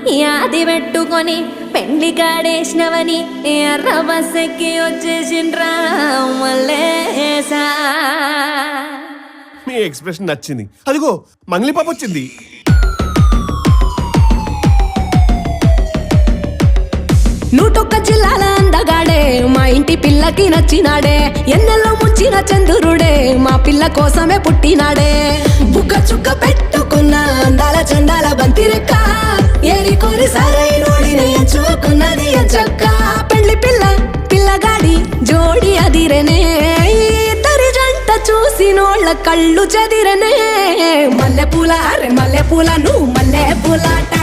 యాది పెట్టుకొని పెండ్లి కాడేసినవని ఎర్ర బస్సెక్కి వచ్చేసిండ్రా మల్లేసా. మీ ఎక్స్ప్రెషన్ నచ్చింది. అదిగో మంగ్లీ పాప వచ్చింది. నూటొక్క జిల్లాల అందగాడే మా ఇంటి పిల్లకి నచ్చినాడే. ఎన్నెల్లో ముంచిన చంద్రుడే మా పిల్ల కోసమే పుట్టినాడే. బుక్క చుక్క పెట్టుకున్న అందాల చండాల బంతిరెక్క ఏరి కోరి సరైనోడిని ఎంచుకున్నది ఎంచక్క. పెళ్లి పిల్ల పిల్లగాడి జోడి అదిరనే ఇద్దరి జంట చూసినోళ్ళ కళ్ళు చెదిరనే. మల్లె పూల నువ్వు మల్లె పూలాట